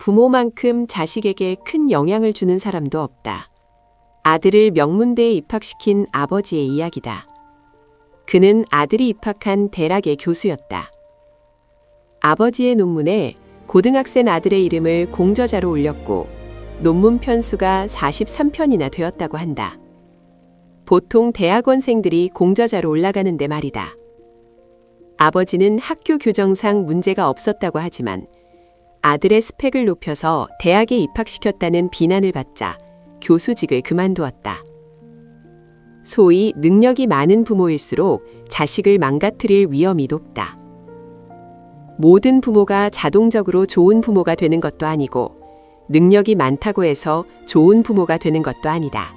부모만큼 자식에게 큰 영향을 주는 사람도 없다. 아들을 명문대에 입학시킨 아버지의 이야기다. 그는 아들이 입학한 대학의 교수였다. 아버지의 논문에 고등학생 아들의 이름을 공저자로 올렸고 논문 편수가 43편이나 되었다고 한다. 보통 대학원생들이 공저자로 올라가는데 말이다. 아버지는 학교 교정상 문제가 없었다고 하지만 아들의 스펙을 높여서 대학에 입학시켰다는 비난을 받자 교수직을 그만두었다. 소위 능력이 많은 부모일수록 자식을 망가뜨릴 위험이 높다. 모든 부모가 자동적으로 좋은 부모가 되는 것도 아니고 능력이 많다고 해서 좋은 부모가 되는 것도 아니다.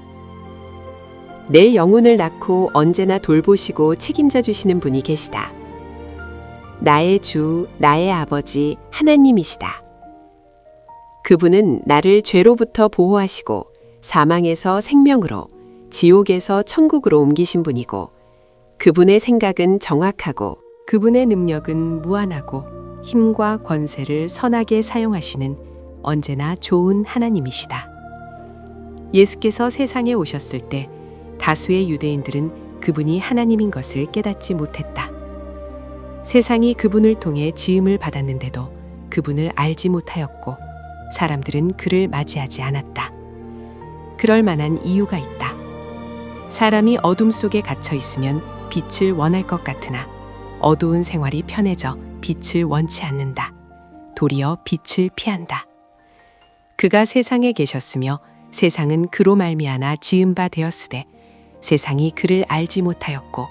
내 영혼을 낳고 언제나 돌보시고 책임져 주시는 분이 계시다. 나의 주, 나의 아버지 하나님이시다. 그분은 나를 죄로부터 보호하시고 사망에서 생명으로, 지옥에서 천국으로 옮기신 분이고 그분의 생각은 정확하고 그분의 능력은 무한하고 힘과 권세를 선하게 사용하시는 언제나 좋은 하나님이시다. 예수께서 세상에 오셨을 때 다수의 유대인들은 그분이 하나님인 것을 깨닫지 못했다. 세상이 그분을 통해 지음을 받았는데도 그분을 알지 못하였고 사람들은 그를 맞이하지 않았다. 그럴 만한 이유가 있다. 사람이 어둠 속에 갇혀 있으면 빛을 원할 것 같으나 어두운 생활이 편해져 빛을 원치 않는다. 도리어 빛을 피한다. 그가 세상에 계셨으며 세상은 그로 말미암아 지은 바 되었으되 세상이 그를 알지 못하였고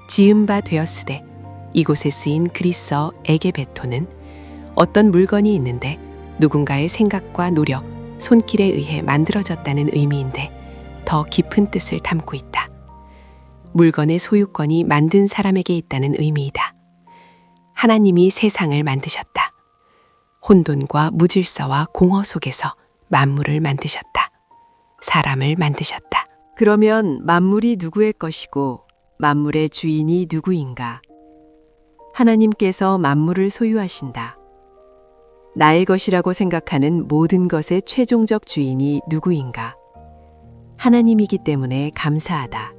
지은 바 되었으되 이곳에 쓰인 그리스어 에게베토는 어떤 물건이 있는데 누군가의 생각과 노력, 손길에 의해 만들어졌다는 의미인데 더 깊은 뜻을 담고 있다. 물건의 소유권이 만든 사람에게 있다는 의미이다. 하나님이 세상을 만드셨다. 혼돈과 무질서와 공허 속에서 만물을 만드셨다. 사람을 만드셨다. 그러면 만물이 누구의 것이고 만물의 주인이 누구인가? 하나님께서 만물을 소유하신다. 나의 것이라고 생각하는 모든 것의 최종적 주인이 누구인가? 하나님이기 때문에 감사하다.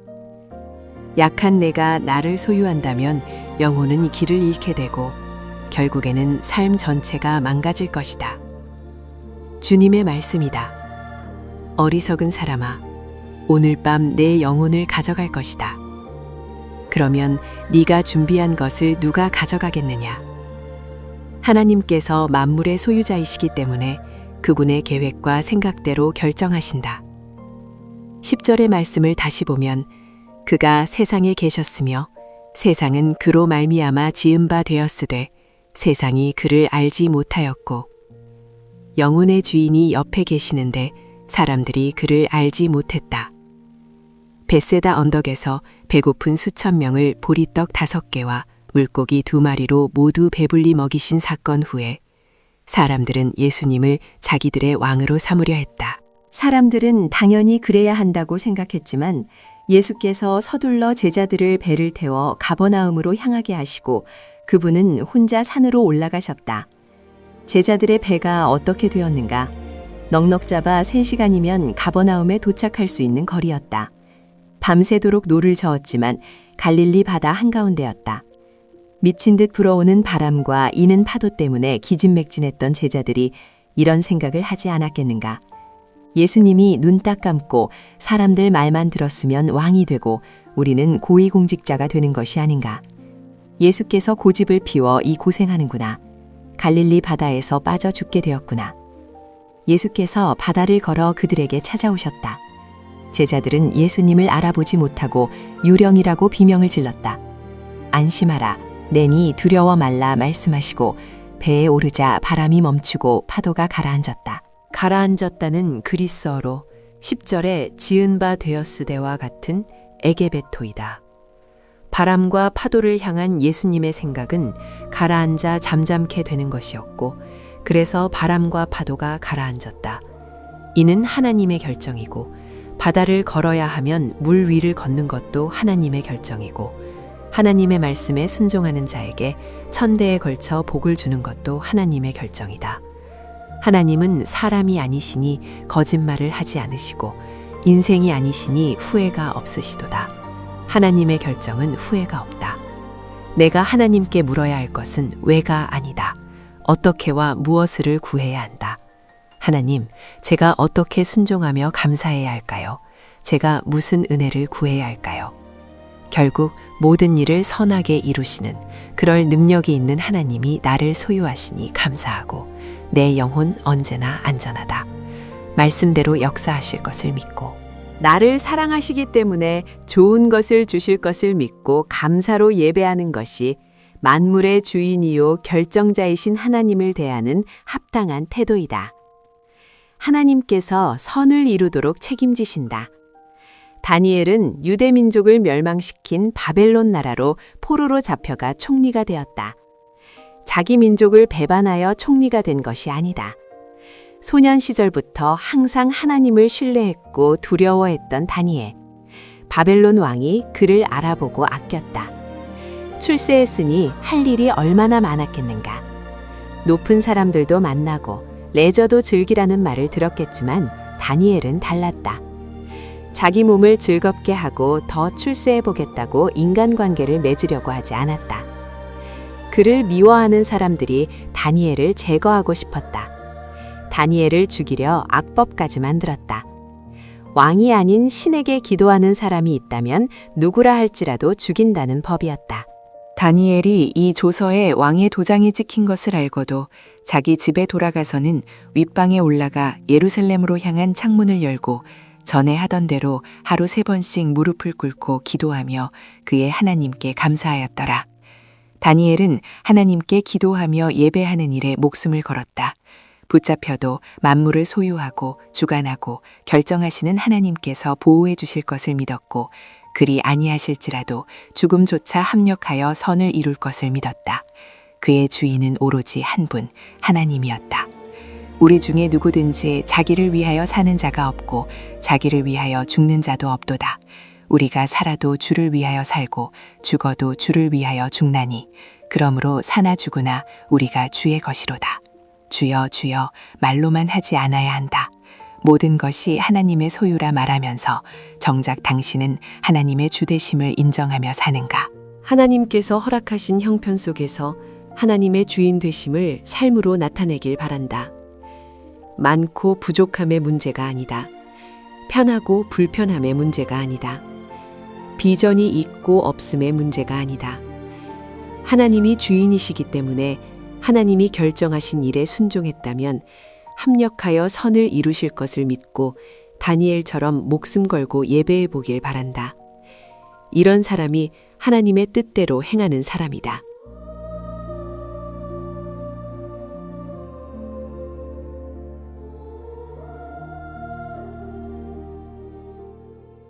약한 내가 나를 소유한다면 영혼은 이 길을 잃게 되고 결국에는 삶 전체가 망가질 것이다. 주님의 말씀이다. 어리석은 사람아, 오늘 밤 내 영혼을 가져갈 것이다. 그러면 네가 준비한 것을 누가 가져가겠느냐? 하나님께서 만물의 소유자이시기 때문에 그분의 계획과 생각대로 결정하신다. 10절의 말씀을 다시 보면 그가 세상에 계셨으며 세상은 그로 말미암아 지은 바 되었으되 세상이 그를 알지 못하였고 영혼의 주인이 옆에 계시는데 사람들이 그를 알지 못했다. 벳세다 언덕에서 배고픈 수천 명을 보리떡 5개와 물고기 2마리로 모두 배불리 먹이신 사건 후에 사람들은 예수님을 자기들의 왕으로 삼으려 했다. 사람들은 당연히 그래야 한다고 생각했지만 예수께서 서둘러 제자들을 배를 태워 가버나움으로 향하게 하시고 그분은 혼자 산으로 올라가셨다. 제자들의 배가 어떻게 되었는가? 넉넉 잡아 3시간이면 가버나움에 도착할 수 있는 거리였다. 밤새도록 노를 저었지만 갈릴리 바다 한가운데였다. 미친 듯 불어오는 바람과 이는 파도 때문에 기진맥진했던 제자들이 이런 생각을 하지 않았겠는가? 예수님이 눈 딱 감고 사람들 말만 들었으면 왕이 되고 우리는 고위공직자가 되는 것이 아닌가? 예수께서 고집을 피워 이 고생하는구나. 갈릴리 바다에서 빠져 죽게 되었구나. 예수께서 바다를 걸어 그들에게 찾아오셨다. 제자들은 예수님을 알아보지 못하고 유령이라고 비명을 질렀다. 안심하라, 내니 두려워 말라 말씀하시고 배에 오르자 바람이 멈추고 파도가 가라앉았다. 가라앉았다는 그리스어로 10절에 지은 바 되었으되와 같은 에게베토이다. 바람과 파도를 향한 예수님의 생각은 가라앉아 잠잠케 되는 것이었고 그래서 바람과 파도가 가라앉았다. 이는 하나님의 결정이고 바다를 걸어야 하면 물 위를 걷는 것도 하나님의 결정이고 하나님의 말씀에 순종하는 자에게 천대에 걸쳐 복을 주는 것도 하나님의 결정이다. 하나님은 사람이 아니시니 거짓말을 하지 않으시고 인생이 아니시니 후회가 없으시도다. 하나님의 결정은 후회가 없다. 내가 하나님께 물어야 할 것은 왜가 아니다. 어떻게와 무엇을 구해야 한다. 하나님, 제가 어떻게 순종하며 감사해야 할까요? 제가 무슨 은혜를 구해야 할까요? 결국 모든 일을 선하게 이루시는 그럴 능력이 있는 하나님이 나를 소유하시니 감사하고 내 영혼 언제나 안전하다. 말씀대로 역사하실 것을 믿고 나를 사랑하시기 때문에 좋은 것을 주실 것을 믿고 감사로 예배하는 것이 만물의 주인이요 결정자이신 하나님을 대하는 합당한 태도이다. 하나님께서 선을 이루도록 책임지신다. 다니엘은 유대 민족을 멸망시킨 바벨론 나라로 포로로 잡혀가 총리가 되었다. 자기 민족을 배반하여 총리가 된 것이 아니다. 소년 시절부터 항상 하나님을 신뢰했고 두려워했던 다니엘. 바벨론 왕이 그를 알아보고 아꼈다. 출세했으니 할 일이 얼마나 많았겠는가. 높은 사람들도 만나고 레저도 즐기라는 말을 들었겠지만 다니엘은 달랐다. 자기 몸을 즐겁게 하고 더 출세해보겠다고 인간관계를 맺으려고 하지 않았다. 그를 미워하는 사람들이 다니엘을 제거하고 싶었다. 다니엘을 죽이려 악법까지 만들었다. 왕이 아닌 신에게 기도하는 사람이 있다면 누구라 할지라도 죽인다는 법이었다. 다니엘이 이 조서에 왕의 도장이 찍힌 것을 알고도 자기 집에 돌아가서는 윗방에 올라가 예루살렘으로 향한 창문을 열고 전에 하던 대로 하루 3번씩 무릎을 꿇고 기도하며 그의 하나님께 감사하였더라. 다니엘은 하나님께 기도하며 예배하는 일에 목숨을 걸었다. 붙잡혀도 만물을 소유하고 주관하고 결정하시는 하나님께서 보호해 주실 것을 믿었고 그리 아니하실지라도 죽음조차 합력하여 선을 이룰 것을 믿었다. 그의 주인은 오로지 한 분, 하나님이었다. 우리 중에 누구든지 자기를 위하여 사는 자가 없고 자기를 위하여 죽는 자도 없도다. 우리가 살아도 주를 위하여 살고 죽어도 주를 위하여 죽나니 그러므로 사나 죽으나 우리가 주의 것이로다. 주여 주여 말로만 하지 않아야 한다. 모든 것이 하나님의 소유라 말하면서 정작 당신은 하나님의 주되심을 인정하며 사는가? 하나님께서 허락하신 형편 속에서 하나님의 주인 되심을 삶으로 나타내길 바란다. 많고 부족함의 문제가 아니다. 편하고 불편함의 문제가 아니다. 비전이 있고 없음의 문제가 아니다. 하나님이 주인이시기 때문에 하나님이 결정하신 일에 순종했다면 합력하여 선을 이루실 것을 믿고 다니엘처럼 목숨 걸고 예배해 보길 바란다. 이런 사람이 하나님의 뜻대로 행하는 사람이다.